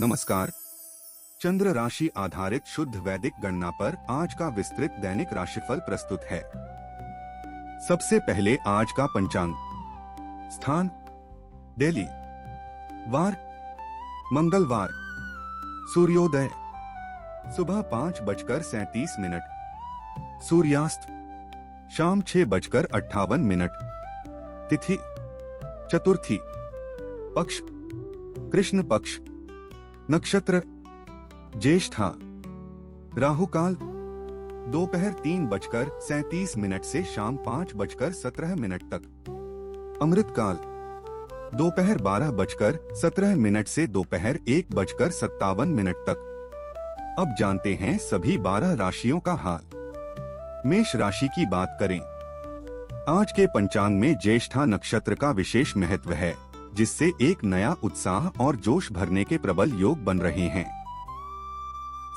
नमस्कार। चंद्र राशि आधारित शुद्ध वैदिक गणना पर आज का विस्तृत दैनिक राशिफल प्रस्तुत है। सबसे पहले आज का पंचांग। स्थान दिल्ली। वार मंगलवार। सूर्योदय सुबह 5:37। सूर्यास्त शाम 6:58। तिथि चतुर्थी। पक्ष कृष्ण पक्ष। नक्षत्र ज्येष्ठा। राहु काल दोपहर 3:37 से शाम 5:17 तक। अमृत काल दोपहर 12:17 से दोपहर 1:57 तक। अब जानते हैं सभी 12 राशियों का हाल। मेष राशि की बात करें। आज के पंचांग में ज्येष्ठा नक्षत्र का विशेष महत्व है, जिससे एक नया उत्साह और जोश भरने के प्रबल योग बन रहे हैं।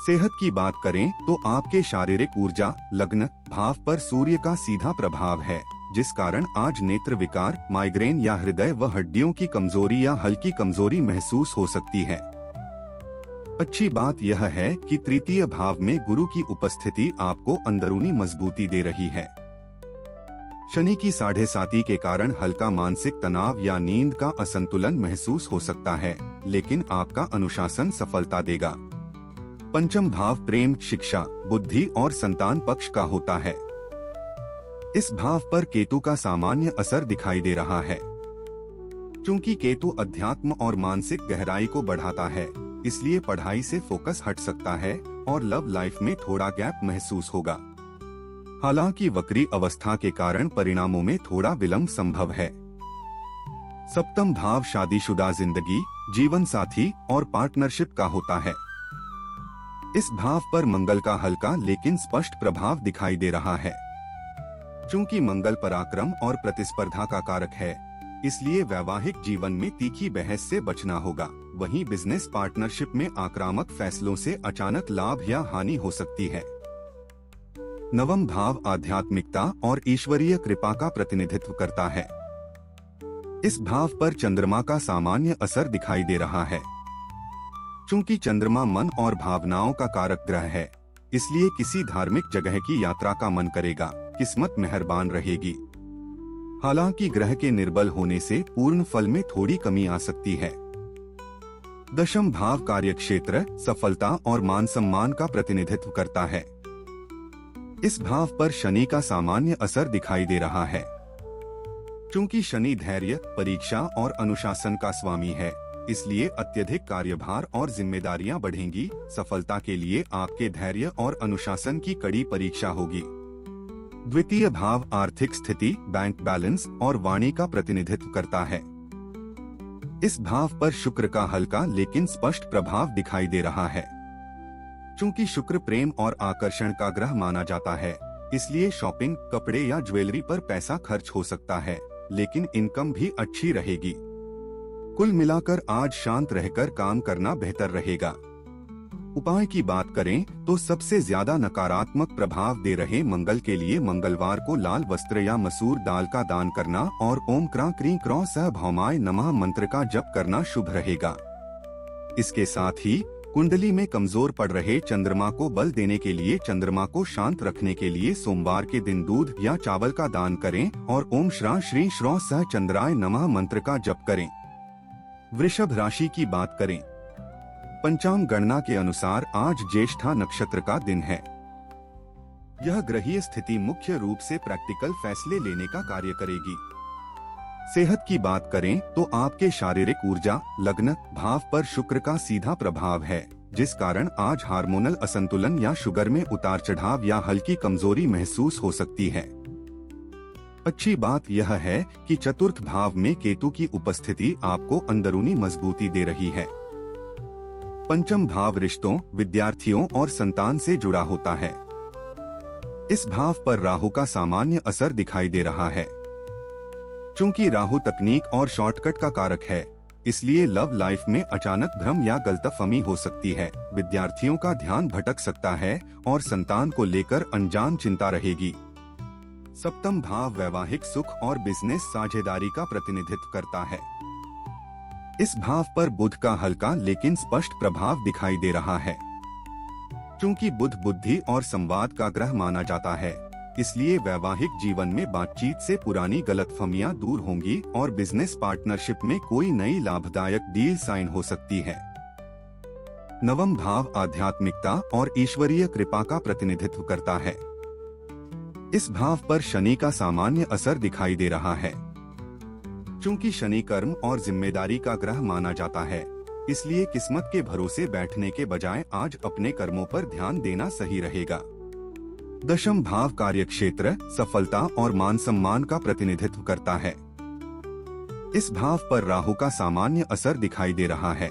सेहत की बात करें तो आपके शारीरिक ऊर्जा लग्न भाव पर सूर्य का सीधा प्रभाव है, जिस कारण आज नेत्र विकार, माइग्रेन या हृदय व हड्डियों की कमजोरी या हल्की कमजोरी महसूस हो सकती है। अच्छी बात यह है कि तृतीय भाव में गुरु की उपस्थिति आपको अंदरूनी मजबूती दे रही है। शनि की 7.5 के कारण हल्का मानसिक तनाव या नींद का असंतुलन महसूस हो सकता है, लेकिन आपका अनुशासन सफलता देगा। पंचम भाव प्रेम, शिक्षा, बुद्धि और संतान पक्ष का होता है। इस भाव पर केतु का सामान्य असर दिखाई दे रहा है। चूंकि केतु अध्यात्म और मानसिक गहराई को बढ़ाता है, इसलिए पढ़ाई से फोकस हट सकता है और लव लाइफ में थोड़ा गैप महसूस होगा। हालांकि वक्री अवस्था के कारण परिणामों में थोड़ा विलंब संभव है। सप्तम भाव शादीशुदा जिंदगी, जीवन साथी और पार्टनरशिप का होता है। इस भाव पर मंगल का हल्का लेकिन स्पष्ट प्रभाव दिखाई दे रहा है। चूंकि मंगल पराक्रम और प्रतिस्पर्धा का कारक है, इसलिए वैवाहिक जीवन में तीखी बहस से बचना होगा। वहीं बिजनेस पार्टनरशिप में आक्रामक फैसलों से अचानक लाभ या हानि हो सकती है। नवम भाव आध्यात्मिकता और ईश्वरीय कृपा का प्रतिनिधित्व करता है। इस भाव पर चंद्रमा का सामान्य असर दिखाई दे रहा है। चूंकि चंद्रमा मन और भावनाओं का कारक ग्रह है, इसलिए किसी धार्मिक जगह की यात्रा का मन करेगा। किस्मत मेहरबान रहेगी। हालांकि ग्रह के निर्बल होने से पूर्ण फल में थोड़ी कमी आ सकती है। दशम भाव कार्यक्षेत्र, सफलता और मान सम्मान का प्रतिनिधित्व करता है। इस भाव पर शनि का सामान्य असर दिखाई दे रहा है। चूंकि शनि धैर्य, परीक्षा और अनुशासन का स्वामी है, इसलिए अत्यधिक कार्यभार और जिम्मेदारियां बढ़ेंगी। सफलता के लिए आपके धैर्य और अनुशासन की कड़ी परीक्षा होगी। द्वितीय भाव आर्थिक स्थिति, बैंक बैलेंस और वाणी का प्रतिनिधित्व करता है। इस भाव पर शुक्र का हल्का लेकिन स्पष्ट प्रभाव दिखाई दे रहा है। चूंकि शुक्र प्रेम और आकर्षण का ग्रह माना जाता है, इसलिए शॉपिंग, कपड़े या ज्वेलरी पर पैसा खर्च हो सकता है, लेकिन इनकम भी अच्छी रहेगी। कुल मिलाकर आज शांत रहकर काम करना बेहतर रहेगा। उपाय की बात करें तो सबसे ज्यादा नकारात्मक प्रभाव दे रहे मंगल के लिए मंगलवार को लाल वस्त्र या मसूर दाल का दान करना और ओम क्रां क्रीं क्रौं सह भौमाय नमः मंत्र का जप करना शुभ रहेगा। इसके साथ ही कुंडली में कमजोर पड़ रहे चंद्रमा को बल देने के लिए चंद्रमा को शांत रखने के लिए सोमवार के दिन दूध या चावल का दान करें और ओम श्रां श्रीं श्रौं सह चंद्राय नमः मंत्र का जप करें। वृषभ राशि की बात करें। पंचांग गणना के अनुसार आज ज्येष्ठा नक्षत्र का दिन है। यह ग्रहीय स्थिति मुख्य रूप से प्रैक्टिकल फैसले लेने का कार्य करेगी। सेहत की बात करें तो आपके शारीरिक ऊर्जा लग्न भाव पर शुक्र का सीधा प्रभाव है, जिस कारण आज हार्मोनल असंतुलन या शुगर में उतार चढ़ाव या हल्की कमजोरी महसूस हो सकती है। अच्छी बात यह है कि चतुर्थ भाव में केतु की उपस्थिति आपको अंदरूनी मजबूती दे रही है। पंचम भाव रिश्तों, विद्यार्थियों और संतान से जुड़ा होता है। इस भाव पर राहु का सामान्य असर दिखाई दे रहा है। चूंकि राहु तकनीक और शॉर्टकट का कारक है, इसलिए लव लाइफ में अचानक भ्रम या गलतफहमी हो सकती है। विद्यार्थियों का ध्यान भटक सकता है और संतान को लेकर अनजान चिंता रहेगी। सप्तम भाव वैवाहिक सुख और बिजनेस साझेदारी का प्रतिनिधित्व करता है। इस भाव पर बुध का हल्का लेकिन स्पष्ट प्रभाव दिखाई दे रहा है। चूंकि बुध बुद्धि और संवाद का ग्रह माना जाता है, इसलिए वैवाहिक जीवन में बातचीत से पुरानी गलतफहमियां दूर होंगी और बिजनेस पार्टनरशिप में कोई नई लाभदायक डील साइन हो सकती है। नवम भाव आध्यात्मिकता और ईश्वरीय कृपा का प्रतिनिधित्व करता है। इस भाव पर शनि का सामान्य असर दिखाई दे रहा है। चूंकि शनि कर्म और जिम्मेदारी का ग्रह माना जाता है, इसलिए किस्मत के भरोसे बैठने के बजाय आज अपने कर्मों पर ध्यान देना सही रहेगा। दशम भाव कार्यक्षेत्र, सफलता और मान सम्मान का प्रतिनिधित्व करता है। इस भाव पर राहु का सामान्य असर दिखाई दे रहा है।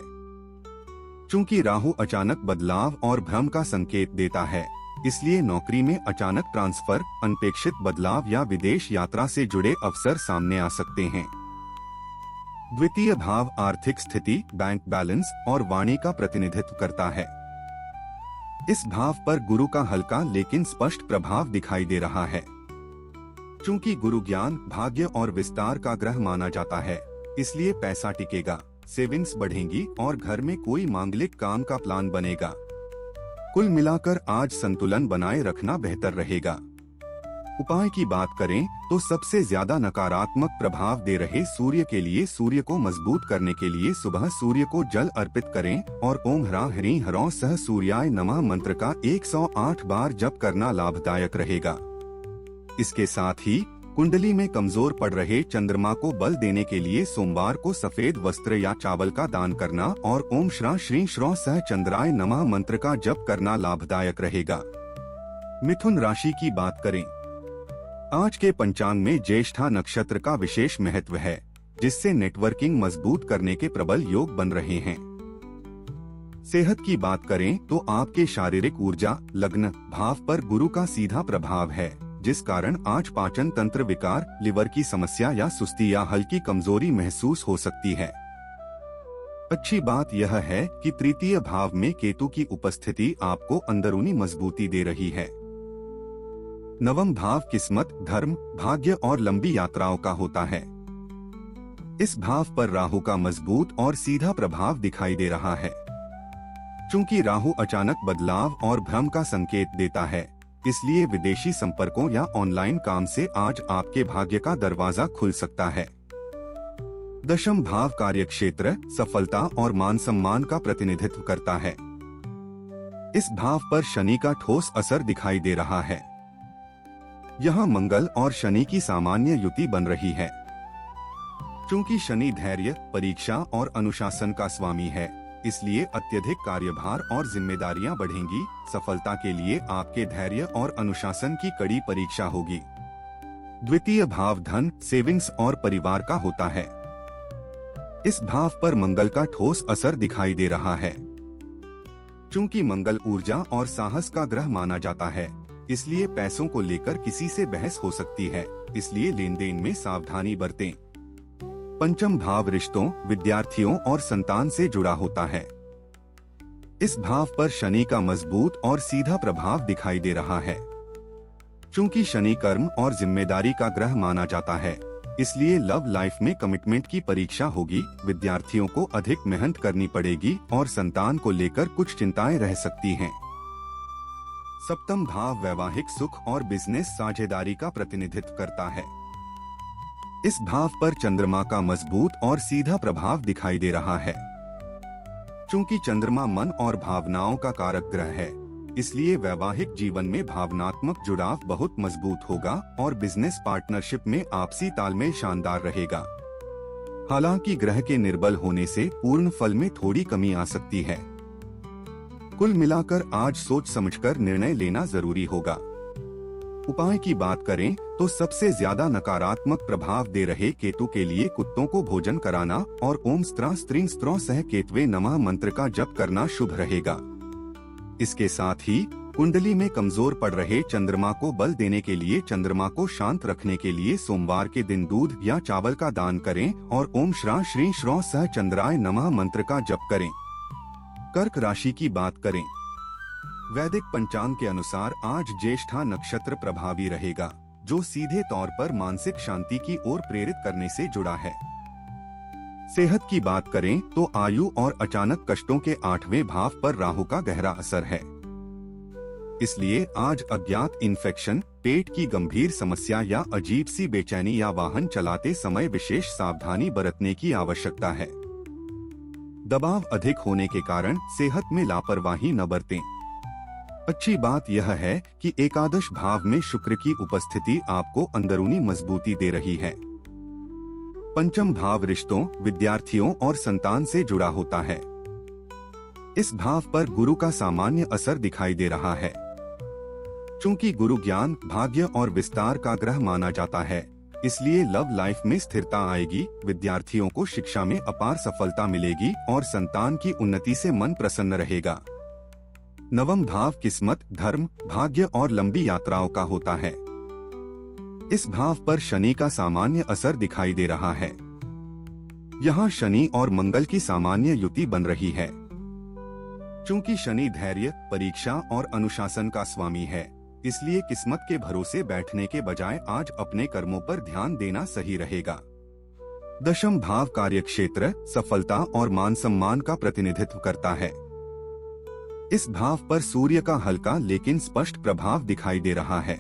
चूंकि राहु अचानक बदलाव और भ्रम का संकेत देता है, इसलिए नौकरी में अचानक ट्रांसफर, अनपेक्षित बदलाव या विदेश यात्रा से जुड़े अवसर सामने आ सकते हैं। द्वितीय भाव आर्थिक स्थिति, बैंक बैलेंस और वाणी का प्रतिनिधित्व करता है। इस भाव पर गुरु का हल्का लेकिन स्पष्ट प्रभाव दिखाई दे रहा है। चूंकि गुरु ज्ञान, भाग्य और विस्तार का ग्रह माना जाता है, इसलिए पैसा टिकेगा, सेविंग्स बढ़ेंगी और घर में कोई मांगलिक काम का प्लान बनेगा। कुल मिलाकर आज संतुलन बनाए रखना बेहतर रहेगा। उपाय की बात करें तो सबसे ज्यादा नकारात्मक प्रभाव दे रहे सूर्य के लिए सूर्य को मजबूत करने के लिए सुबह सूर्य को जल अर्पित करें और ओम ह्रां ह्रीं ह्रौं सह सूर्याय नमः मंत्र का 108 बार जप करना लाभदायक रहेगा। इसके साथ ही कुंडली में कमजोर पड़ रहे चंद्रमा को बल देने के लिए सोमवार को सफेद वस्त्र या चावल का दान करना और ओम श्रां श्रीं श्रौं सह चंद्राय नमः मंत्र का जप करना लाभदायक रहेगा। मिथुन राशि की बात करें, आज के पंचांग में ज्येष्ठा नक्षत्र का विशेष महत्व है, जिससे नेटवर्किंग मजबूत करने के प्रबल योग बन रहे हैं। सेहत की बात करें तो आपके शारीरिक ऊर्जा, लग्न भाव पर गुरु का सीधा प्रभाव है, जिस कारण आज पाचन तंत्र विकार, लिवर की समस्या या सुस्ती या हल्की कमजोरी महसूस हो सकती है। अच्छी बात यह है कि तृतीय भाव में केतु की उपस्थिति आपको अंदरूनी मजबूती दे रही है। नवम भाव किस्मत, धर्म, भाग्य और लंबी यात्राओं का होता है। इस भाव पर राहु का मजबूत और सीधा प्रभाव दिखाई दे रहा है। चूंकि राहु अचानक बदलाव और भ्रम का संकेत देता है, इसलिए विदेशी संपर्कों या ऑनलाइन काम से आज आपके भाग्य का दरवाजा खुल सकता है। दशम भाव कार्यक्षेत्र, सफलता और मान सम्मान का प्रतिनिधित्व करता है। इस भाव पर शनि का ठोस असर दिखाई दे रहा है। यहाँ मंगल और शनि की सामान्य युति बन रही है। चूंकि शनि धैर्य, परीक्षा और अनुशासन का स्वामी है, इसलिए अत्यधिक कार्यभार और जिम्मेदारियां बढ़ेंगी। सफलता के लिए आपके धैर्य और अनुशासन की कड़ी परीक्षा होगी। द्वितीय भाव धन, सेविंग्स और परिवार का होता है। इस भाव पर मंगल का ठोस असर दिखाई दे रहा है। चूंकि मंगल ऊर्जा और साहस का ग्रह माना जाता है, इसलिए पैसों को लेकर किसी से बहस हो सकती है, इसलिए लेन देन में सावधानी बरतें। पंचम भाव रिश्तों, विद्यार्थियों और संतान से जुड़ा होता है। इस भाव पर शनि का मजबूत और सीधा प्रभाव दिखाई दे रहा है। चूंकि शनि कर्म और जिम्मेदारी का ग्रह माना जाता है, इसलिए लव लाइफ में कमिटमेंट की परीक्षा होगी। विद्यार्थियों को अधिक मेहनत करनी पड़ेगी और संतान को लेकर कुछ चिंताएं रह सकती हैं। सप्तम भाव वैवाहिक सुख और बिजनेस साझेदारी का प्रतिनिधित्व करता है। इस भाव पर चंद्रमा का मजबूत और सीधा प्रभाव दिखाई दे रहा है। चूंकि चंद्रमा मन और भावनाओं का कारक ग्रह है, इसलिए वैवाहिक जीवन में भावनात्मक जुड़ाव बहुत मजबूत होगा और बिजनेस पार्टनरशिप में आपसी तालमेल शानदार रहेगा। हालांकि ग्रह के निर्बल होने से पूर्ण फल में थोड़ी कमी आ सकती है। कुल मिलाकर आज सोच समझकर निर्णय लेना जरूरी होगा। उपाय की बात करें तो सबसे ज्यादा नकारात्मक प्रभाव दे रहे केतु के लिए कुत्तों को भोजन कराना और ओम स्त्रां स्त्रीं स्त्रौं सह केतवे नमः मंत्र का जप करना शुभ रहेगा। इसके साथ ही कुंडली में कमजोर पड़ रहे चंद्रमा को बल देने के लिए चंद्रमा को शांत रखने के लिए सोमवार के दिन दूध या चावल का दान करें और ओम श्रां श्रीं श्रौं सह चंद्राय नमः मंत्र का जप करें। कर्क राशि की बात करें, वैदिक पंचांग के अनुसार आज ज्येष्ठा नक्षत्र प्रभावी रहेगा, जो सीधे तौर पर मानसिक शांति की ओर प्रेरित करने से जुड़ा है। सेहत की बात करें तो आयु और अचानक कष्टों के 8वें भाव पर राहु का गहरा असर है। इसलिए आज अज्ञात इन्फेक्शन, पेट की गंभीर समस्या या अजीब सी बेचैनी या वाहन चलाते समय विशेष सावधानी बरतने की आवश्यकता है। दबाव अधिक होने के कारण सेहत में लापरवाही न बरतें। अच्छी बात यह है कि एकादश भाव में शुक्र की उपस्थिति आपको अंदरूनी मजबूती दे रही है। पंचम भाव रिश्तों, विद्यार्थियों और संतान से जुड़ा होता है। इस भाव पर गुरु का सामान्य असर दिखाई दे रहा है। चूंकि गुरु ज्ञान, भाग्य और विस्तार का ग्रह माना जाता है, इसलिए लव लाइफ में स्थिरता आएगी, विद्यार्थियों को शिक्षा में अपार सफलता मिलेगी और संतान की उन्नति से मन प्रसन्न रहेगा। नवम भाव किस्मत, धर्म, भाग्य और लंबी यात्राओं का होता है। इस भाव पर शनि का सामान्य असर दिखाई दे रहा है। यहाँ शनि और मंगल की सामान्य युति बन रही है। चूंकि शनि धैर्य, परीक्षा और अनुशासन का स्वामी है, इसलिए किस्मत के भरोसे बैठने के बजाय आज अपने कर्मों पर ध्यान देना सही रहेगा। दशम भाव कार्यक्षेत्र, सफलता और मान सम्मान का प्रतिनिधित्व करता है। इस भाव पर सूर्य का हल्का लेकिन स्पष्ट प्रभाव दिखाई दे रहा है।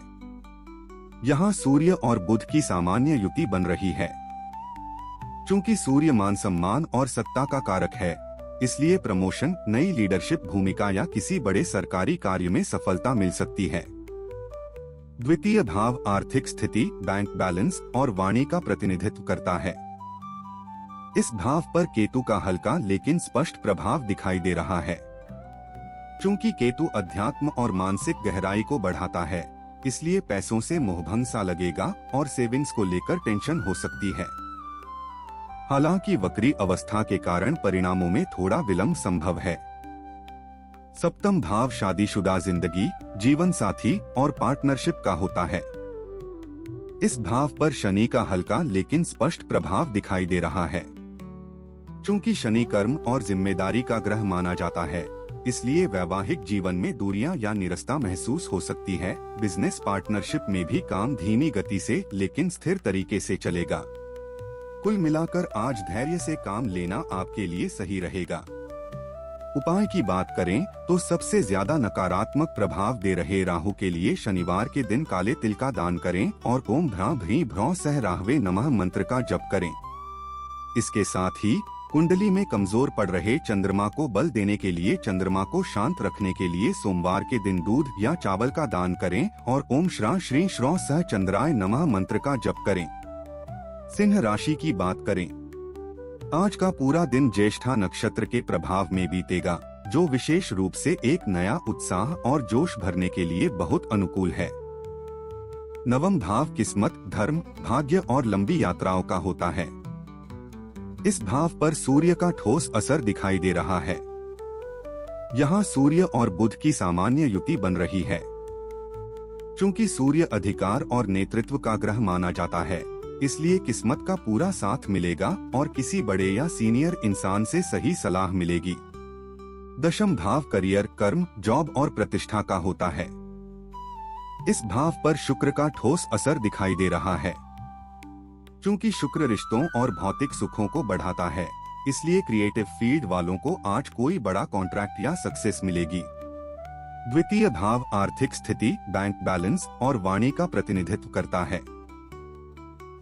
यहाँ सूर्य और बुध की सामान्य युति बन रही है। चूंकि सूर्य मान सम्मान और सत्ता का कारक है, इसलिए प्रमोशन, नई लीडरशिप भूमिका या किसी बड़े सरकारी कार्य में सफलता मिल सकती है। द्वितीय भाव आर्थिक स्थिति, बैंक बैलेंस और वाणी का प्रतिनिधित्व करता है। इस भाव पर केतु का हल्का लेकिन स्पष्ट प्रभाव दिखाई दे रहा है। चूंकि केतु अध्यात्म और मानसिक गहराई को बढ़ाता है, इसलिए पैसों से मोहभंग सा लगेगा और सेविंग्स को लेकर टेंशन हो सकती है। हालांकि वक्री अवस्था के कारण परिणामों में थोड़ा विलंब संभव है। सप्तम भाव शादीशुदा जिंदगी, जीवन साथी और पार्टनरशिप का होता है। इस भाव पर शनि का हल्का लेकिन स्पष्ट प्रभाव दिखाई दे रहा है। चूंकि शनि कर्म और जिम्मेदारी का ग्रह माना जाता है, इसलिए वैवाहिक जीवन में दूरियां या निरस्ता महसूस हो सकती है। बिजनेस पार्टनरशिप में भी काम धीमी गति से लेकिन स्थिर तरीके से चलेगा। कुल मिलाकर आज धैर्य से काम लेना आपके लिए सही रहेगा। उपाय की बात करें तो सबसे ज्यादा नकारात्मक प्रभाव दे रहे राहु के लिए शनिवार के दिन काले तिल का दान करें और ओम भ्रां भ्रीं भ्रौं सह राहवे नमः मंत्र का जप करें। इसके साथ ही कुंडली में कमजोर पड़ रहे चंद्रमा को बल देने के लिए चंद्रमा को शांत रखने के लिए सोमवार के दिन दूध या चावल का दान करें और ओम श्रां श्रीं श्रौं सह चंद्राय नमः मंत्र का जप करें। सिंह राशि की बात करें, आज का पूरा दिन ज्येष्ठा नक्षत्र के प्रभाव में बीतेगा, जो विशेष रूप से एक नया उत्साह और जोश भरने के लिए बहुत अनुकूल है। नवम भाव किस्मत, धर्म, भाग्य और लंबी यात्राओं का होता है। इस भाव पर सूर्य का ठोस असर दिखाई दे रहा है। यहाँ सूर्य और बुध की सामान्य युति बन रही है। चूंकि सूर्य अधिकार और नेतृत्व का ग्रह माना जाता है, इसलिए किस्मत का पूरा साथ मिलेगा और किसी बड़े या सीनियर इंसान से सही सलाह मिलेगी। दशम भाव करियर, कर्म, जॉब और प्रतिष्ठा का होता है। इस भाव पर शुक्र का ठोस असर दिखाई दे रहा है। चूंकि शुक्र रिश्तों और भौतिक सुखों को बढ़ाता है, इसलिए क्रिएटिव फील्ड वालों को आज कोई बड़ा कॉन्ट्रैक्ट या सक्सेस मिलेगी। द्वितीय भाव आर्थिक स्थिति, बैंक बैलेंस और वाणी का प्रतिनिधित्व करता है।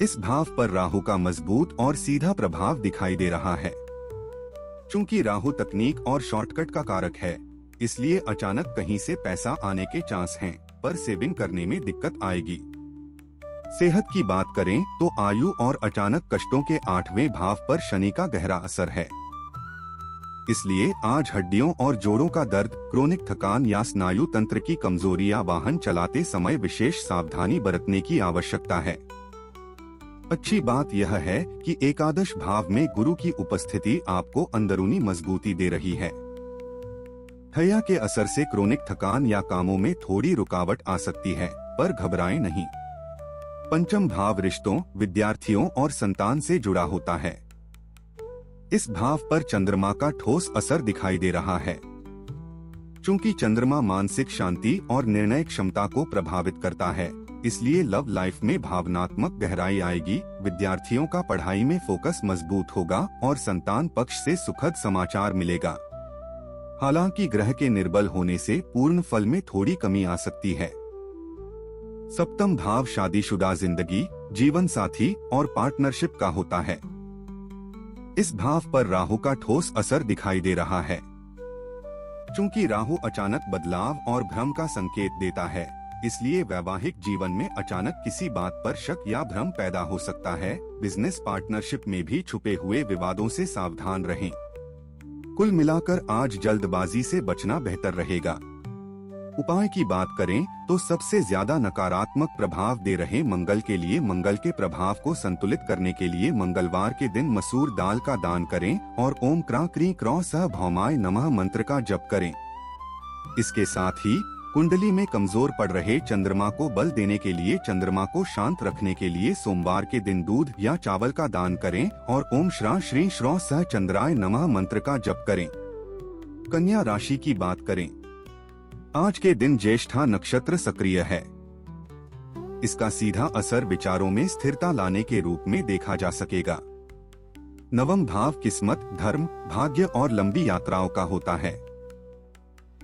इस भाव पर राहु का मजबूत और सीधा प्रभाव दिखाई दे रहा है। चूंकि राहु तकनीक और शॉर्टकट का कारक है, इसलिए अचानक कहीं से पैसा आने के चांस हैं, पर सेविंग करने में दिक्कत आएगी। सेहत की बात करें तो आयु और अचानक कष्टों के 8वें भाव पर शनि का गहरा असर है। इसलिए आज हड्डियों और जोड़ों का दर्द, क्रोनिक थकान या स्नायु तंत्र की कमजोरी या वाहन चलाते समय विशेष सावधानी बरतने की आवश्यकता है। अच्छी बात यह है कि एकादश भाव में गुरु की उपस्थिति आपको अंदरूनी मजबूती दे रही है। हया के असर से क्रोनिक थकान या कामों में थोड़ी रुकावट आ सकती है, पर घबराएं नहीं। पंचम भाव रिश्तों, विद्यार्थियों और संतान से जुड़ा होता है। इस भाव पर चंद्रमा का ठोस असर दिखाई दे रहा है। चूंकि चंद्रमा मानसिक शांति और निर्णय क्षमता को प्रभावित करता है, इसलिए लव लाइफ में भावनात्मक गहराई आएगी। विद्यार्थियों का पढ़ाई में फोकस मजबूत होगा और संतान पक्ष से सुखद समाचार मिलेगा। हालांकि ग्रह के निर्बल होने से पूर्ण फल में थोड़ी कमी आ सकती है। सप्तम भाव शादीशुदा जिंदगी, जीवन साथी और पार्टनरशिप का होता है। इस भाव पर राहु का ठोस असर दिखाई दे रहा है। चूंकि राहु अचानक बदलाव और भ्रम का संकेत देता है, इसलिए वैवाहिक जीवन में अचानक किसी बात पर शक या भ्रम पैदा हो सकता है। बिजनेस पार्टनरशिप में भी छुपे हुए विवादों से सावधान रहें। कुल मिलाकर आज जल्दबाजी से बचना बेहतर रहेगा। उपाय की बात करें तो सबसे ज्यादा नकारात्मक प्रभाव दे रहे मंगल के लिए मंगल के प्रभाव को संतुलित करने के लिए मंगलवार के दिन मसूर दाल का दान करें और ओम क्रां क्रीं क्रौं सह भौमाय नमः मंत्र का जप करें। इसके साथ ही कुंडली में कमजोर पड़ रहे चंद्रमा को बल देने के लिए चंद्रमा को शांत रखने के लिए सोमवार के दिन दूध या चावल का दान करें और ओम श्रां श्रीं श्रौं सह चंद्राय नमः मंत्र का जप करें। कन्या राशि की बात करें, आज के दिन ज्येष्ठा नक्षत्र सक्रिय है। इसका सीधा असर विचारों में स्थिरता लाने के रूप में देखा जा सकेगा। नवम भाव किस्मत, धर्म, भाग्य और लंबी यात्राओं का होता है।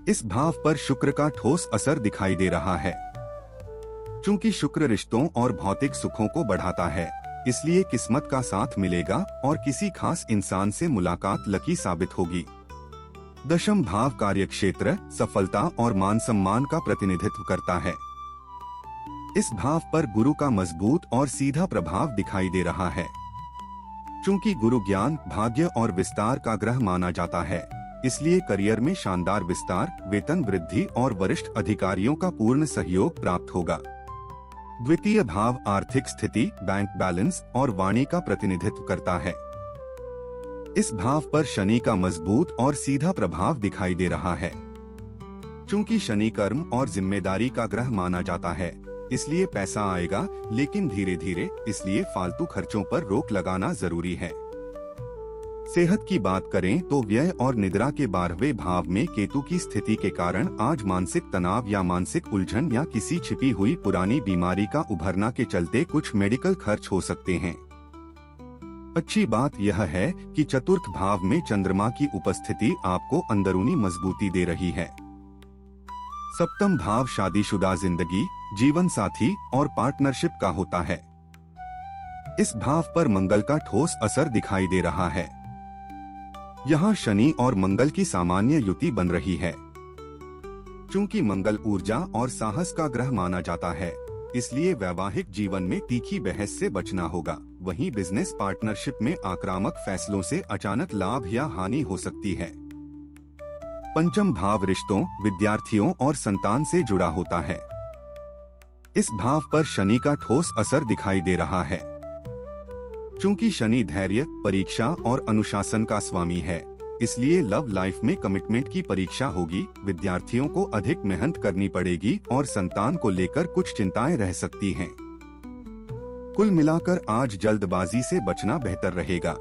इस भाव पर शुक्र का ठोस असर दिखाई दे रहा है। चूंकि शुक्र रिश्तों और भौतिक सुखों को बढ़ाता है, इसलिए किस्मत का साथ मिलेगा और किसी खास इंसान से मुलाकात लकी साबित होगी। दशम भाव कार्यक्षेत्र, सफलता और मान सम्मान का प्रतिनिधित्व करता है। इस भाव पर गुरु का मजबूत और सीधा प्रभाव दिखाई दे रहा है। चूंकि गुरु ज्ञान, भाग्य और विस्तार का ग्रह माना जाता है, इसलिए करियर में शानदार विस्तार, वेतन वृद्धि और वरिष्ठ अधिकारियों का पूर्ण सहयोग प्राप्त होगा। द्वितीय भाव आर्थिक स्थिति, बैंक बैलेंस और वाणी का प्रतिनिधित्व करता है। इस भाव पर शनि का मजबूत और सीधा प्रभाव दिखाई दे रहा है। चूंकि शनि कर्म और जिम्मेदारी का ग्रह माना जाता है, इसलिए पैसा आएगा, लेकिन धीरे धीरे, इसलिए फालतू खर्चों पर रोक लगाना जरूरी है। सेहत की बात करें तो व्यय और निद्रा के 12वें भाव में केतु की स्थिति के कारण आज मानसिक तनाव या मानसिक उलझन या किसी छिपी हुई पुरानी बीमारी का उभरना के चलते कुछ मेडिकल खर्च हो सकते हैं। अच्छी बात यह है कि चतुर्थ भाव में चंद्रमा की उपस्थिति आपको अंदरूनी मजबूती दे रही है। सप्तम भाव शादीशुदा जिंदगी, जीवन साथी और पार्टनरशिप का होता है। इस भाव पर मंगल का ठोस असर दिखाई दे रहा है। यहाँ शनि और मंगल की सामान्य युति बन रही है। चूंकि मंगल ऊर्जा और साहस का ग्रह माना जाता है, इसलिए वैवाहिक जीवन में तीखी बहस से बचना होगा। वहीं बिजनेस पार्टनरशिप में आक्रामक फैसलों से अचानक लाभ या हानि हो सकती है। पंचम भाव रिश्तों, विद्यार्थियों और संतान से जुड़ा होता है। इस भाव पर शनि का ठोस असर दिखाई दे रहा है। चूंकि शनि धैर्य, परीक्षा और अनुशासन का स्वामी है, इसलिए लव लाइफ में कमिटमेंट की परीक्षा होगी। विद्यार्थियों को अधिक मेहनत करनी पड़ेगी और संतान को लेकर कुछ चिंताएं रह सकती हैं। कुल मिलाकर आज जल्दबाजी से बचना बेहतर रहेगा।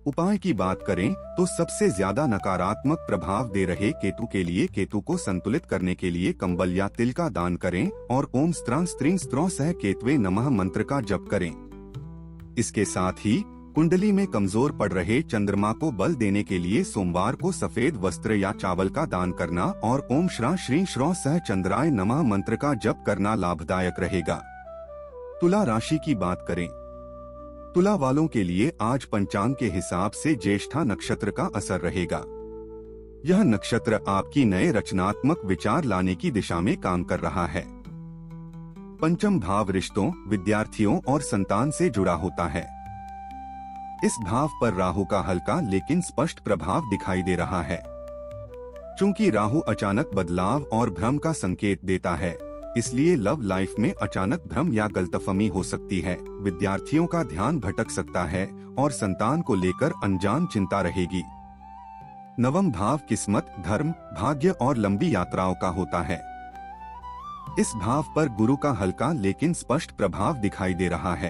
उपाय की बात करें तो सबसे ज्यादा नकारात्मक प्रभाव दे रहे केतु के लिए केतु को संतुलित करने के लिए कंबल या तिल का दान करें और ओम स्त्रां स्त्रीं स्त्रौं सह केतवे नमः मंत्र का जप करें। इसके साथ ही कुंडली में कमजोर पड़ रहे चंद्रमा को बल देने के लिए सोमवार को सफेद वस्त्र या चावल का दान करना और ओम श्रां श्रीं श्रौं सह चंद्राय नमः मंत्र का जप करना लाभदायक रहेगा। तुला राशि की बात करें, तुला वालों के लिए आज पंचांग के हिसाब से ज्येष्ठा नक्षत्र का असर रहेगा। यह नक्षत्र आपकी नए रचनात्मक विचार लाने की दिशा में काम कर रहा है। पंचम भाव रिश्तों, विद्यार्थियों और संतान से जुड़ा होता है। इस भाव पर राहु का हल्का लेकिन स्पष्ट प्रभाव दिखाई दे रहा है। चूंकि राहु अचानक बदलाव और भ्रम का संकेत देता है, इसलिए लव लाइफ में अचानक भ्रम या गलतफहमी हो सकती है। विद्यार्थियों का ध्यान भटक सकता है और संतान को लेकर अनजान चिंता रहेगी। नवम भाव किस्मत, धर्म, भाग्य और लंबी यात्राओं का होता है। इस भाव पर गुरु का हल्का लेकिन स्पष्ट प्रभाव दिखाई दे रहा है।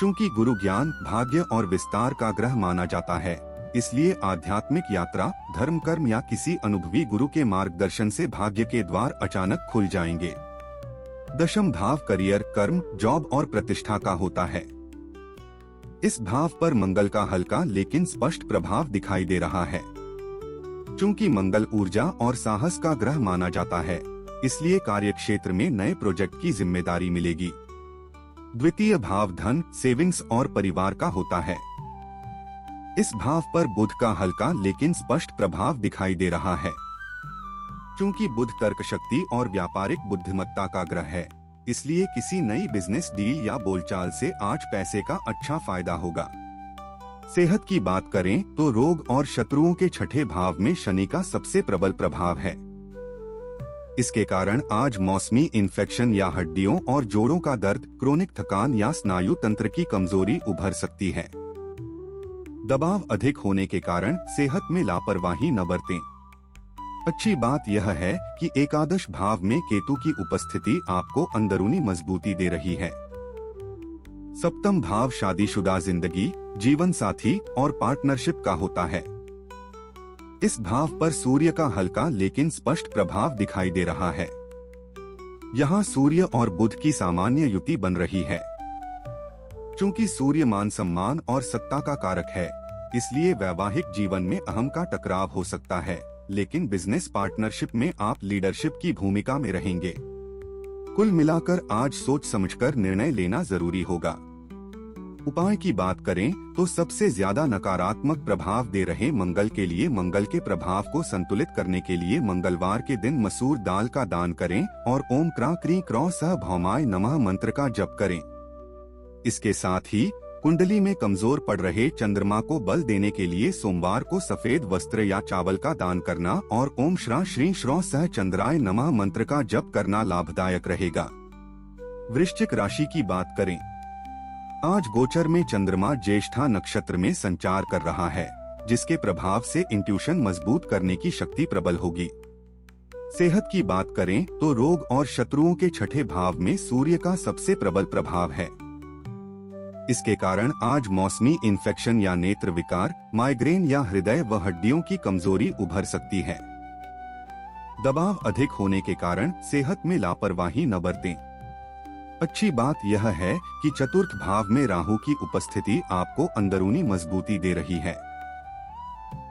चूंकि गुरु ज्ञान, भाग्य और विस्तार का ग्रह माना जाता है, इसलिए आध्यात्मिक यात्रा, धर्म कर्म या किसी अनुभवी गुरु के मार्गदर्शन से भाग्य के द्वार अचानक खुल जाएंगे। दशम भाव करियर, कर्म, जॉब और प्रतिष्ठा का होता है। इस भाव पर मंगल का हल्का लेकिन स्पष्ट प्रभाव दिखाई दे रहा है। चूंकि मंगल ऊर्जा और साहस का ग्रह माना जाता है, इसलिए कार्यक्षेत्र में नए प्रोजेक्ट की जिम्मेदारी मिलेगी। द्वितीय भाव धन, सेविंग्स और परिवार का होता है। इस भाव पर बुध का हल्का लेकिन स्पष्ट प्रभाव दिखाई दे रहा है। चूंकि बुध तर्क शक्ति और व्यापारिक बुद्धिमत्ता का ग्रह है, इसलिए किसी नई बिजनेस डील या बोलचाल से आज पैसे का अच्छा फायदा होगा। सेहत की बात करें तो रोग और शत्रुओं के छठे भाव में शनि का सबसे प्रबल प्रभाव है। इसके कारण आज मौसमी इन्फेक्शन या हड्डियों और जोड़ों का दर्द, क्रोनिक थकान या स्नायु तंत्र की कमजोरी उभर सकती है। दबाव अधिक होने के कारण सेहत में लापरवाही न बरतें। अच्छी बात यह है कि एकादश भाव में केतु की उपस्थिति आपको अंदरूनी मजबूती दे रही है। सप्तम भाव शादीशुदा जिंदगी, जीवन साथी और पार्टनरशिप का होता है। इस भाव पर सूर्य का हल्का लेकिन स्पष्ट प्रभाव दिखाई दे रहा है। यहाँ सूर्य और बुध की सामान्य युति बन रही है। चूंकि सूर्य मान सम्मान और सत्ता का कारक है, इसलिए वैवाहिक जीवन में अहम का टकराव हो सकता है, लेकिन बिजनेस पार्टनरशिप में आप लीडरशिप की भूमिका में रहेंगे। कुल मिलाकर आज सोच समझकर निर्णय लेना जरूरी होगा। उपाय की बात करें तो सबसे ज्यादा नकारात्मक प्रभाव दे रहे मंगल के लिए मंगल के प्रभाव को संतुलित करने के लिए मंगलवार के दिन मसूर दाल का दान करें और ओम क्रा क्री क्रौ सह भौमाय नमः मंत्र का जप करें। इसके साथ ही कुंडली में कमजोर पड़ रहे चंद्रमा को बल देने के लिए सोमवार को सफेद वस्त्र या चावल का दान करना और ओम श्रा श्री श्रौ सह चंद्राय नमः मंत्र का जप करना लाभदायक रहेगा। वृश्चिक राशि की बात करें, आज गोचर में चंद्रमा ज्येष्ठा नक्षत्र में संचार कर रहा है, जिसके प्रभाव से इंट्यूशन मजबूत करने की शक्ति प्रबल होगी। सेहत की बात करें तो रोग और शत्रुओं के छठे भाव में सूर्य का सबसे प्रबल प्रभाव है। इसके कारण आज मौसमी इन्फेक्शन या नेत्र विकार, माइग्रेन या हृदय व हड्डियों की कमजोरी उभर सकती है। दबाव अधिक होने के कारण सेहत में लापरवाही न बरतें। अच्छी बात यह है कि चतुर्थ भाव में राहु की उपस्थिति आपको अंदरूनी मजबूती दे रही है।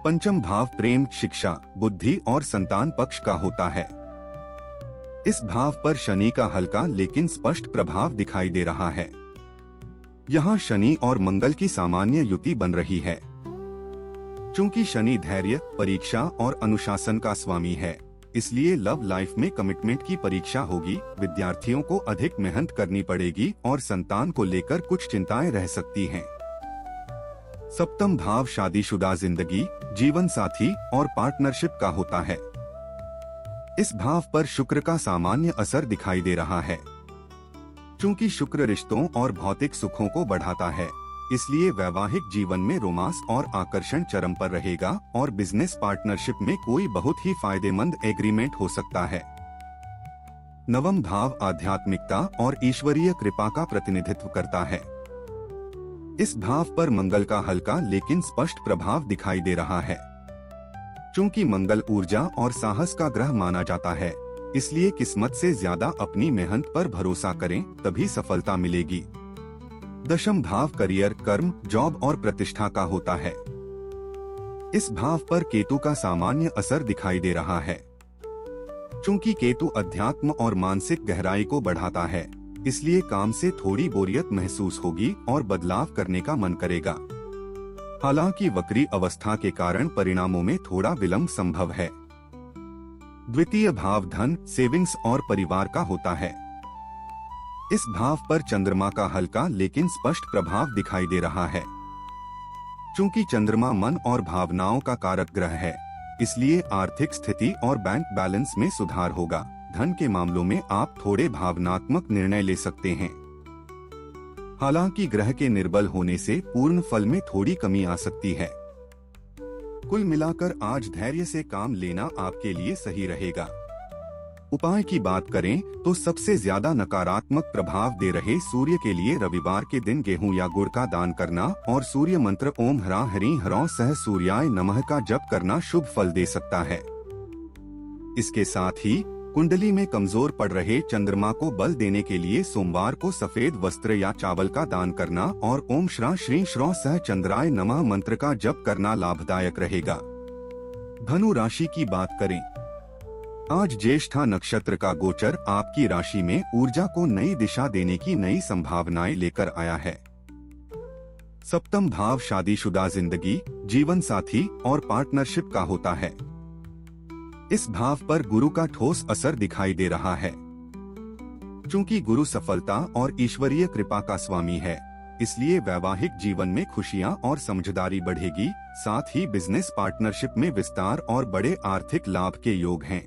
पंचम भाव प्रेम, शिक्षा, बुद्धि और संतान पक्ष का होता है। इस भाव पर शनि का हल्का लेकिन स्पष्ट प्रभाव दिखाई दे रहा है। यहाँ शनि और मंगल की सामान्य युति बन रही है। चूंकि शनि धैर्य, परीक्षा और अनुशासन का स्वामी है, इसलिए लव लाइफ में कमिटमेंट की परीक्षा होगी। विद्यार्थियों को अधिक मेहनत करनी पड़ेगी और संतान को लेकर कुछ चिंताएं रह सकती हैं। सप्तम भाव शादीशुदा जिंदगी, जीवन साथी और पार्टनरशिप का होता है। इस भाव पर शुक्र का सामान्य असर दिखाई दे रहा है। चूंकि शुक्र रिश्तों और भौतिक सुखों को बढ़ाता है, इसलिए वैवाहिक जीवन में रोमांस और आकर्षण चरम पर रहेगा और बिजनेस पार्टनरशिप में कोई बहुत ही फायदेमंद एग्रीमेंट हो सकता है। नवम भाव आध्यात्मिकता और ईश्वरीय कृपा का प्रतिनिधित्व करता है। इस भाव पर मंगल का हल्का लेकिन स्पष्ट प्रभाव दिखाई दे रहा है। चूंकि मंगल ऊर्जा और साहस का ग्रह माना जाता है, इसलिए किस्मत से ज्यादा अपनी मेहनत पर भरोसा करें, तभी सफलता मिलेगी। दशम भाव करियर, कर्म, जॉब और प्रतिष्ठा का होता है। इस भाव पर केतु का सामान्य असर दिखाई दे रहा है। चूंकि केतु अध्यात्म और मानसिक गहराई को बढ़ाता है, इसलिए काम से थोड़ी बोरियत महसूस होगी और बदलाव करने का मन करेगा। हालांकि वक्री अवस्था के कारण परिणामों में थोड़ा विलंब संभव है। द्वितीय भाव धन, सेविंग्स और परिवार का होता है। इस भाव पर चंद्रमा का हल्का लेकिन स्पष्ट प्रभाव दिखाई दे रहा है। चूंकि चंद्रमा मन और भावनाओं का कारक ग्रह है, इसलिए आर्थिक स्थिति और बैंक बैलेंस में सुधार होगा। धन के मामलों में आप थोड़े भावनात्मक निर्णय ले सकते हैं। हालांकि ग्रह के निर्बल होने से पूर्ण फल में थोड़ी कमी आ सकती है। कुल मिलाकर आज धैर्य से काम लेना आपके लिए सही रहेगा। उपाय की बात करें तो सबसे ज्यादा नकारात्मक प्रभाव दे रहे सूर्य के लिए रविवार के दिन गेहूं या गुड़ का दान करना और सूर्य मंत्र ओम ह्रा हरि ह्रौ सह सूर्याय नमः का जप करना शुभ फल दे सकता है। इसके साथ ही कुंडली में कमजोर पड़ रहे चंद्रमा को बल देने के लिए सोमवार को सफेद वस्त्र या चावल का दान करना और ओम श्रा श्री श्रौ सह चंद्राय नमः मंत्र का जप करना लाभदायक रहेगा। धनु राशि की बात करें, आज ज्येष्ठा नक्षत्र का गोचर आपकी राशि में ऊर्जा को नई दिशा देने की नई संभावनाएं लेकर आया है। सप्तम भाव शादीशुदा जिंदगी, जीवन साथी और पार्टनरशिप का होता है। इस भाव पर गुरु का ठोस असर दिखाई दे रहा है। चूंकि गुरु सफलता और ईश्वरीय कृपा का स्वामी है, इसलिए वैवाहिक जीवन में खुशियां और समझदारी बढ़ेगी। साथ ही बिजनेस पार्टनरशिप में विस्तार और बड़े आर्थिक लाभ के योग हैं।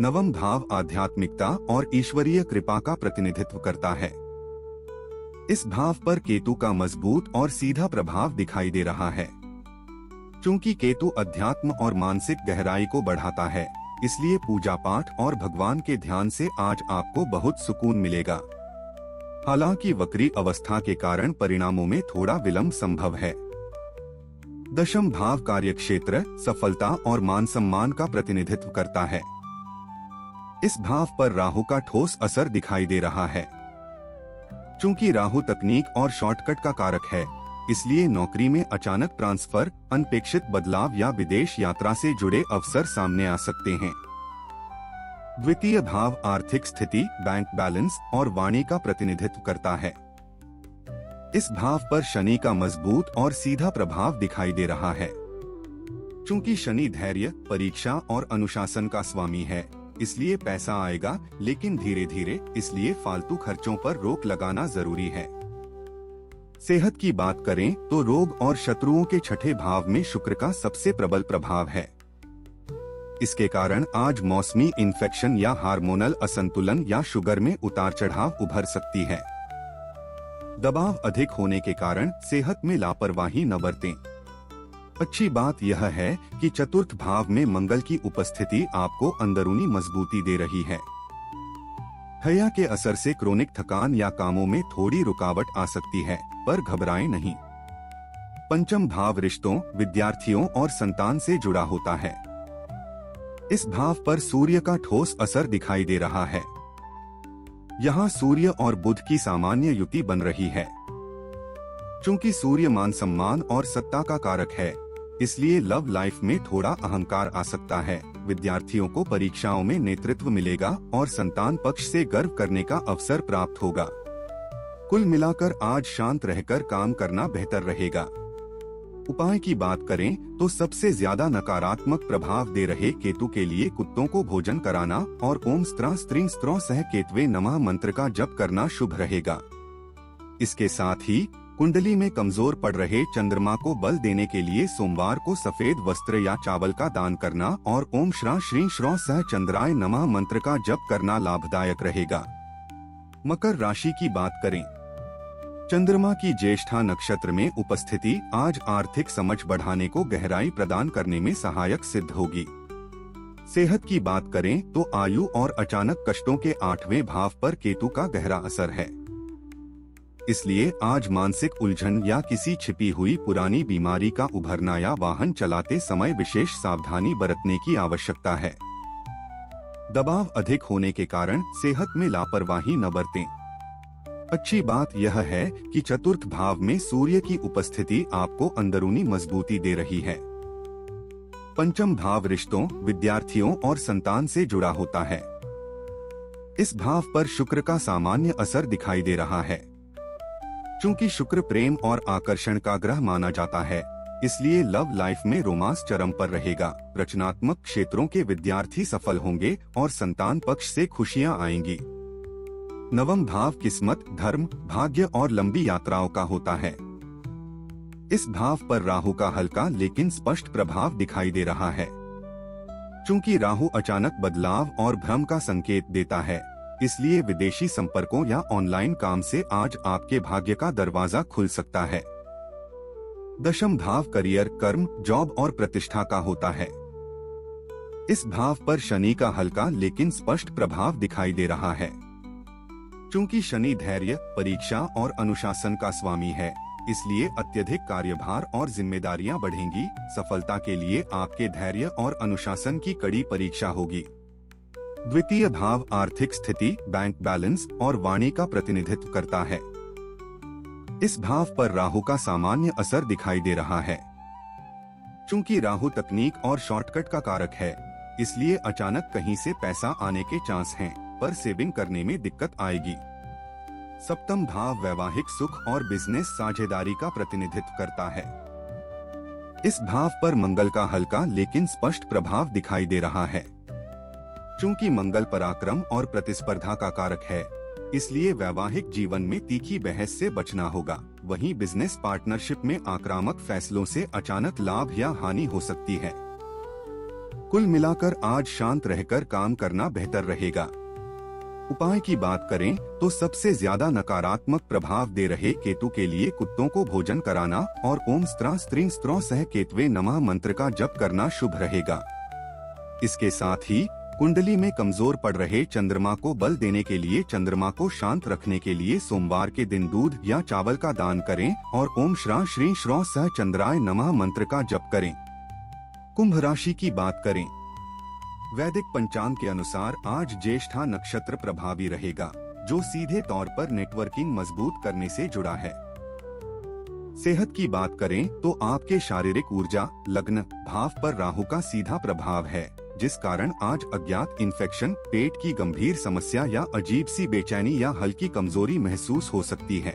नवम भाव आध्यात्मिकता और ईश्वरीय कृपा का प्रतिनिधित्व करता है। इस भाव पर केतु का मजबूत और सीधा प्रभाव दिखाई दे रहा है। चूंकि केतु अध्यात्म और मानसिक गहराई को बढ़ाता है, इसलिए पूजा पाठ और भगवान के ध्यान से आज आपको बहुत सुकून मिलेगा। हालांकि वक्री अवस्था के कारण परिणामों में थोड़ा विलंब संभव है। दशम भाव कार्यक्षेत्र, सफलता और मान सम्मान का प्रतिनिधित्व करता है। इस भाव पर राहु का ठोस असर दिखाई दे रहा है। चूंकि राहु तकनीक और शॉर्टकट का कारक है, इसलिए नौकरी में अचानक ट्रांसफर, अनपेक्षित बदलाव या विदेश यात्रा से जुड़े अवसर सामने आ सकते हैं। द्वितीय भाव आर्थिक स्थिति, बैंक बैलेंस और वाणी का प्रतिनिधित्व करता है। इस भाव पर शनि का मजबूत और सीधा प्रभाव दिखाई दे रहा है। चूंकि शनि धैर्य, परीक्षा और अनुशासन का स्वामी है, इसलिए पैसा आएगा, लेकिन धीरे धीरे, इसलिए फालतू खर्चों पर रोक लगाना जरूरी है। सेहत की बात करें तो रोग और शत्रुओं के छठे भाव में शुक्र का सबसे प्रबल प्रभाव है। इसके कारण आज मौसमी इन्फेक्शन या हार्मोनल असंतुलन या शुगर में उतार चढ़ाव उभर सकती है। दबाव अधिक होने के कारण सेहत में लापरवाही न बरतें। अच्छी बात यह है कि चतुर्थ भाव में मंगल की उपस्थिति आपको अंदरूनी मजबूती दे रही है। हया के असर से क्रोनिक थकान या कामों में थोड़ी रुकावट आ सकती है, पर घबराएं नहीं। पंचम भाव रिश्तों, विद्यार्थियों और संतान से जुड़ा होता है। इस भाव पर सूर्य का ठोस असर दिखाई दे रहा है। यहाँ सूर्य और बुध की सामान्य युति बन रही है। चूंकि सूर्य मान सम्मान और सत्ता का कारक है, इसलिए लव लाइफ में थोड़ा अहंकार आ सकता है। विद्यार्थियों को परीक्षाओं में नेतृत्व मिलेगा और संतान पक्ष से गर्व करने का अवसर प्राप्त होगा। कुल मिलाकर आज शांत रहकर काम करना बेहतर रहेगा। उपाय की बात करें तो सबसे ज्यादा नकारात्मक प्रभाव दे रहे केतु के लिए कुत्तों को भोजन कराना और ओम स्त्रा स्त्रीं स्त्रों सह केतवे नमः मंत्र का जप करना शुभ रहेगा। इसके साथ ही कुंडली में कमजोर पड़ रहे चंद्रमा को बल देने के लिए सोमवार को सफेद वस्त्र या चावल का दान करना और ओम श्रा श्री श्रौ सह चंद्राय नमः मंत्र का जप करना लाभदायक रहेगा। मकर राशि की बात करें, चंद्रमा की ज्येष्ठा नक्षत्र में उपस्थिति आज आर्थिक समझ बढ़ाने को गहराई प्रदान करने में सहायक सिद्ध होगी। सेहत की बात करें तो आयु और अचानक कष्टों के 8वें भाव पर केतु का गहरा असर है। इसलिए आज मानसिक उलझन या किसी छिपी हुई पुरानी बीमारी का उभरना या वाहन चलाते समय विशेष सावधानी बरतने की आवश्यकता है। दबाव अधिक होने के कारण सेहत में लापरवाही न बरतें। अच्छी बात यह है कि चतुर्थ भाव में सूर्य की उपस्थिति आपको अंदरूनी मजबूती दे रही है। पंचम भाव रिश्तों, विद्यार्थियों और संतान से जुड़ा होता है। इस भाव पर शुक्र का सामान्य असर दिखाई दे रहा है। चूंकि शुक्र प्रेम और आकर्षण का ग्रह माना जाता है, इसलिए लव लाइफ में रोमांस चरम पर रहेगा। रचनात्मक क्षेत्रों के विद्यार्थी सफल होंगे और संतान पक्ष से खुशियां आएंगी। नवम भाव किस्मत, धर्म, भाग्य और लंबी यात्राओं का होता है। इस भाव पर राहु का हल्का लेकिन स्पष्ट प्रभाव दिखाई दे रहा है। चूंकि राहु अचानक बदलाव और भ्रम का संकेत देता है, इसलिए विदेशी संपर्कों या ऑनलाइन काम से आज आपके भाग्य का दरवाजा खुल सकता है। दशम भाव करियर, कर्म, जॉब और प्रतिष्ठा का होता है। इस भाव पर शनि का हल्का लेकिन स्पष्ट प्रभाव दिखाई दे रहा है। चूंकि शनि धैर्य, परीक्षा और अनुशासन का स्वामी है, इसलिए अत्यधिक कार्यभार और जिम्मेदारियां बढ़ेंगी। सफलता के लिए आपके धैर्य और अनुशासन की कड़ी परीक्षा होगी। द्वितीय भाव आर्थिक स्थिति, बैंक बैलेंस और वाणी का प्रतिनिधित्व करता है। इस भाव पर राहु का सामान्य असर दिखाई दे रहा है। चूंकि राहु तकनीक और शॉर्टकट का कारक है, इसलिए अचानक कहीं से पैसा आने के चांस हैं, पर सेविंग करने में दिक्कत आएगी। सप्तम भाव वैवाहिक सुख और बिजनेस साझेदारी का प्रतिनिधित्व करता है। इस भाव पर मंगल का हल्का लेकिन स्पष्ट प्रभाव दिखाई दे रहा है। चूंकि मंगल पराक्रम और प्रतिस्पर्धा का कारक है, इसलिए वैवाहिक जीवन में तीखी बहस से बचना होगा। वहीं बिजनेस पार्टनरशिप में आक्रामक फैसलों से अचानक लाभ या हानि हो सकती है। कुल मिलाकर आज शांत रहकर काम करना बेहतर रहेगा। उपाय की बात करें तो सबसे ज्यादा नकारात्मक प्रभाव दे रहे केतु के लिए कुत्तों को भोजन कराना और ओम स्त्रा स्त्रीं स्त्रों सह केतवे नमः मंत्र का जप करना शुभ रहेगा। इसके साथ ही कुंडली में कमजोर पड़ रहे चंद्रमा को बल देने के लिए चंद्रमा को शांत रखने के लिए सोमवार के दिन दूध या चावल का दान करें और ओम श्रा श्री श्रौ सह चंद्राय नमः मंत्र का जप करें। कुंभ राशि की बात करें, वैदिक पंचांग के अनुसार आज ज्येष्ठा नक्षत्र प्रभावी रहेगा, जो सीधे तौर पर नेटवर्किंग मजबूत करने से जुड़ा है। सेहत की बात करें तो आपके शारीरिक ऊर्जा लग्न भाव पर राहु का सीधा प्रभाव है, जिस कारण आज अज्ञात इन्फेक्शन, पेट की गंभीर समस्या या अजीब सी बेचैनी या हल्की कमजोरी महसूस हो सकती है।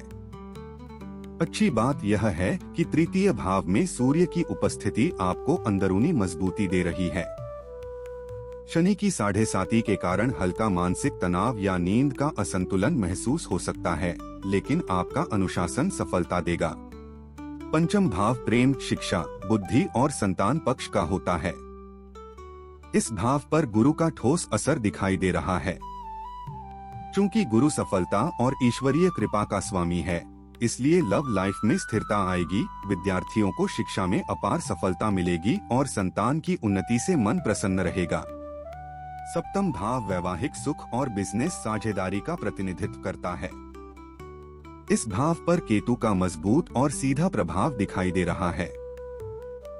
अच्छी बात यह है कि तृतीय भाव में सूर्य की उपस्थिति आपको अंदरूनी मजबूती दे रही है। शनि की 7.5 के कारण हल्का मानसिक तनाव या नींद का असंतुलन महसूस हो सकता है, लेकिन आपका अनुशासन सफलता देगा। पंचम भाव प्रेम, शिक्षा, बुद्धि और संतान पक्ष का होता है। इस भाव पर गुरु का ठोस असर दिखाई दे रहा है। चूंकि गुरु सफलता और ईश्वरीय कृपा का स्वामी है, इसलिए लव लाइफ में स्थिरता आएगी, विद्यार्थियों को शिक्षा में अपार सफलता मिलेगी और संतान की उन्नति से मन प्रसन्न रहेगा। सप्तम भाव वैवाहिक सुख और बिजनेस साझेदारी का प्रतिनिधित्व करता है। इस भाव पर केतु का मजबूत और सीधा प्रभाव दिखाई दे रहा है।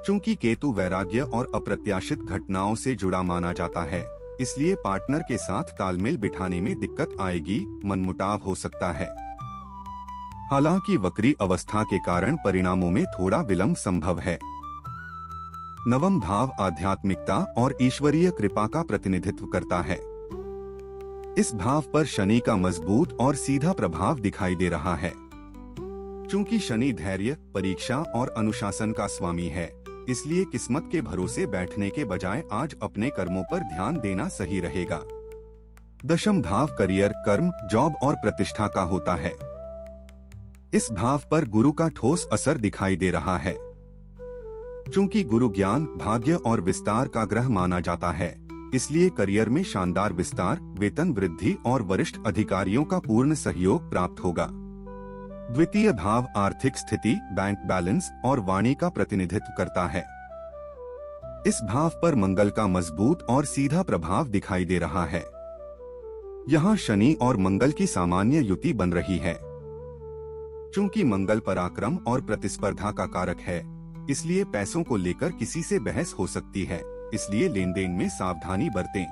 चूंकि केतु वैराग्य और अप्रत्याशित घटनाओं से जुड़ा माना जाता है, इसलिए पार्टनर के साथ तालमेल बिठाने में दिक्कत आएगी, मनमुटाव हो सकता है। हालांकि वक्री अवस्था के कारण परिणामों में थोड़ा विलंब संभव है। नवम भाव आध्यात्मिकता और ईश्वरीय कृपा का प्रतिनिधित्व करता है। इस भाव पर शनि का मजबूत और सीधा प्रभाव दिखाई दे रहा है। चूंकि शनि धैर्य, परीक्षा और अनुशासन का स्वामी है, इसलिए किस्मत के भरोसे बैठने के बजाय आज अपने कर्मों पर ध्यान देना सही रहेगा। दशम भाव करियर, कर्म, जॉब और प्रतिष्ठा का होता है। इस भाव पर गुरु का ठोस असर दिखाई दे रहा है। चूंकि गुरु ज्ञान, भाग्य और विस्तार का ग्रह माना जाता है, इसलिए करियर में शानदार विस्तार, वेतन वृद्धि और वरिष्ठ अधिकारियों का पूर्ण सहयोग प्राप्त होगा। द्वितीय भाव आर्थिक स्थिति, बैंक बैलेंस और वाणी का प्रतिनिधित्व करता है। इस भाव पर मंगल का मजबूत और सीधा प्रभाव दिखाई दे रहा है। यहाँ शनि और मंगल की सामान्य युति बन रही है। चूंकि मंगल पराक्रम और प्रतिस्पर्धा का कारक है, इसलिए पैसों को लेकर किसी से बहस हो सकती है, इसलिए लेन देन में सावधानी बरतें।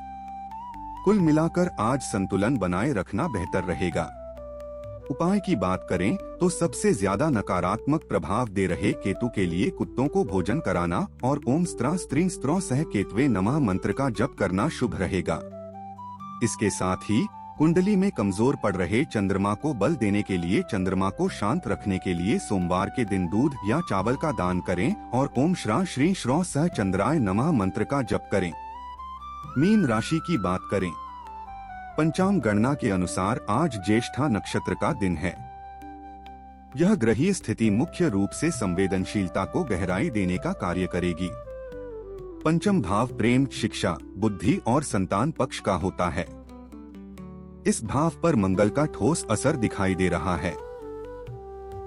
कुल मिलाकर आज संतुलन बनाए रखना बेहतर रहेगा। उपाय की बात करें तो सबसे ज्यादा नकारात्मक प्रभाव दे रहे केतु के लिए कुत्तों को भोजन कराना और ओम स्त्रा स्त्रीं स्त्रों सह केतवे नमः मंत्र का जप करना शुभ रहेगा। इसके साथ ही कुंडली में कमजोर पड़ रहे चंद्रमा को बल देने के लिए चंद्रमा को शांत रखने के लिए सोमवार के दिन दूध या चावल का दान करें और ओम श्रा श्री श्रौ सह चंद्राय नमः मंत्र का जप करें। मीन राशि की बात करें, पंचांग गणना के अनुसार आज ज्येष्ठा नक्षत्र का दिन है। यह ग्रहीय स्थिति मुख्य रूप से संवेदनशीलता को गहराई देने का कार्य करेगी। पंचम भाव प्रेम, शिक्षा, बुद्धि और संतान पक्ष का होता है। इस भाव पर मंगल का ठोस असर दिखाई दे रहा है।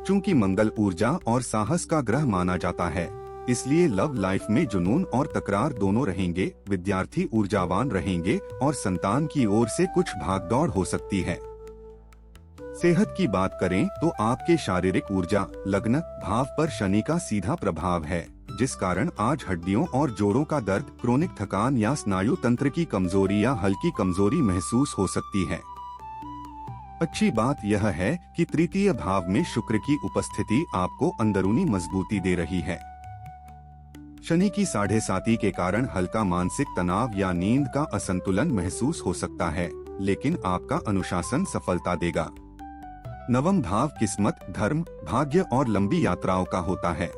चूंकि मंगल ऊर्जा और साहस का ग्रह माना जाता है, इसलिए लव लाइफ में जुनून और तकरार दोनों रहेंगे, विद्यार्थी ऊर्जावान रहेंगे और संतान की ओर से कुछ भागदौड़ हो सकती है। सेहत की बात करें तो आपके शारीरिक ऊर्जा लग्न भाव पर शनि का सीधा प्रभाव है, जिस कारण आज हड्डियों और जोड़ों का दर्द, क्रोनिक थकान या स्नायु तंत्र की कमजोरी या हल्की कमजोरी महसूस हो सकती है। अच्छी बात यह है कि तृतीय भाव में शुक्र की उपस्थिति आपको अंदरूनी मजबूती दे रही है। शनि की 7.5 के कारण हल्का मानसिक तनाव या नींद का असंतुलन महसूस हो सकता है, लेकिन आपका अनुशासन सफलता देगा। नवम भाव किस्मत, धर्म, भाग्य और लंबी यात्राओं का होता है।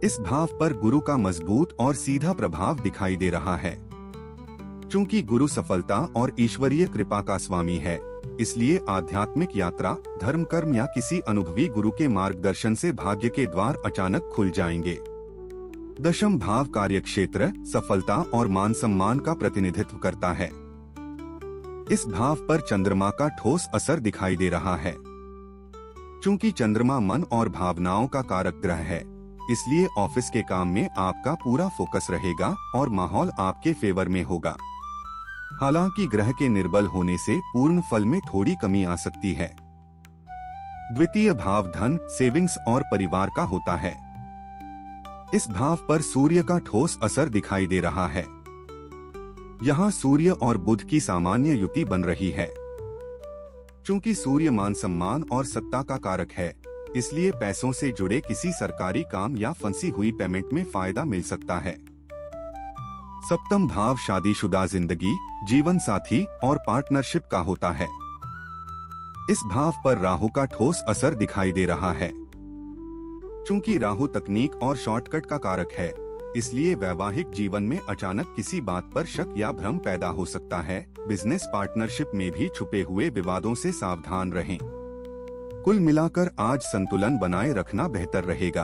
इस भाव पर गुरु का मजबूत और सीधा प्रभाव दिखाई दे रहा है। चूंकि गुरु सफलता और ईश्वरीय कृपा का स्वामी है, इसलिए आध्यात्मिक यात्रा, धर्म कर्म या किसी अनुभवी गुरु के मार्गदर्शन से भाग्य के द्वार अचानक खुल जाएंगे। दशम भाव कार्यक्षेत्र, सफलता और मान सम्मान का प्रतिनिधित्व करता है। इस भाव पर चंद्रमा का ठोस असर दिखाई दे रहा है। चूंकि चंद्रमा मन और भावनाओं का कारक ग्रह है, इसलिए ऑफिस के काम में आपका पूरा फोकस रहेगा और माहौल आपके फेवर में होगा। हालांकि ग्रह के निर्बल होने से पूर्ण फल में थोड़ी कमी आ सकती है। द्वितीय भाव धन, सेविंग्स और परिवार का होता है। इस भाव पर सूर्य का ठोस असर दिखाई दे रहा है। यहाँ सूर्य और बुध की सामान्य युति बन रही है। चूंकि सूर्य मान सम्मान और सत्ता का कारक है, इसलिए पैसों से जुड़े किसी सरकारी काम या फंसी हुई पेमेंट में फायदा मिल सकता है। सप्तम भाव शादीशुदा जिंदगी, जीवन साथी और पार्टनरशिप का होता है। इस भाव पर राहु का ठोस असर दिखाई दे रहा है। चूंकि राहु तकनीक और शॉर्टकट का कारक है, इसलिए वैवाहिक जीवन में अचानक किसी बात पर शक या भ्रम पैदा हो सकता है। बिजनेस पार्टनरशिप में भी छुपे हुए विवादों से सावधान रहें। कुल मिलाकर आज संतुलन बनाए रखना बेहतर रहेगा।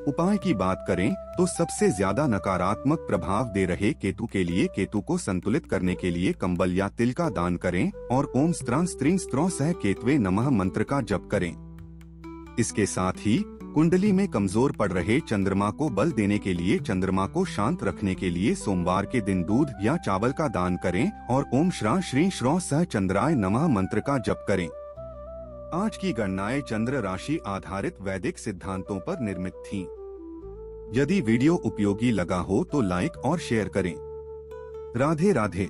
उपाय की बात करें तो सबसे ज्यादा नकारात्मक प्रभाव दे रहे केतु के लिए केतु को संतुलित करने के लिए कंबल या तिल का दान करें और ओम स्त्रां स्त्रीं स्त्रों सह केतवे नमः मंत्र का जप करें। इसके साथ ही कुंडली में कमजोर पड़ रहे चंद्रमा को बल देने के लिए चंद्रमा को शांत रखने के लिए सोमवार के दिन दूध या चावल का दान करें और ओम श्रां श्रीं श्रौं सह चंद्राय नमः मंत्र का जप करें। आज की गणनाएं चंद्र राशि आधारित वैदिक सिद्धांतों पर निर्मित थीं। यदि वीडियो उपयोगी लगा हो तो लाइक और शेयर करें। राधे राधे।